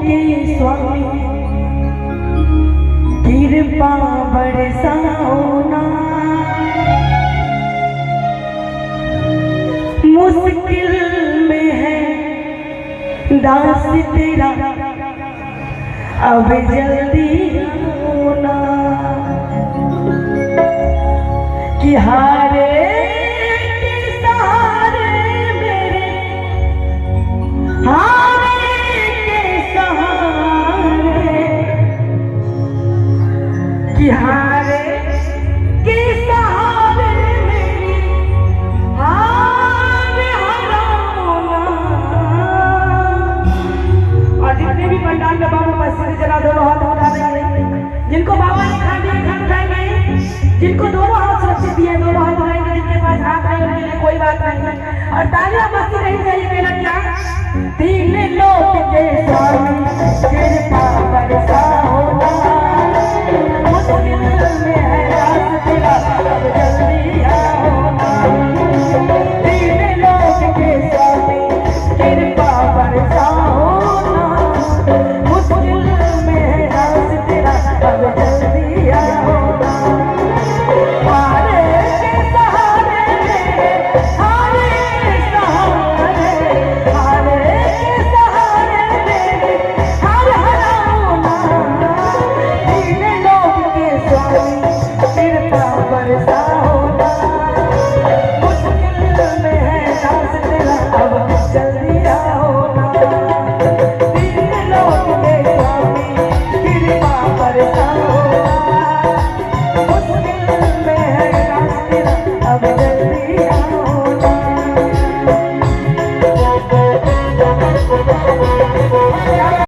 के स्वामी कृपा बरसाओना, मुश्किल में है दास तेरा अब जल्दी होना, कि हारे के सहारे मेरे, हारे के सहारे, कि हारे के सहारे मेरी हारे हराना। और जितने भी पंडाल में बाबा मस्जिद जरा दोनों हाथ उठा देंगे, जिनको बाबा ने खाने उठाएंगे, जिनको दोनों हाथ सुरक्षित दिए दोनों हाथ उठाएंगे, जिनके पास हाथ नहीं उनके लिए कोई बात नहीं है। और तालियां बजती रही चाहिए मेरा क्या, तीन लोग के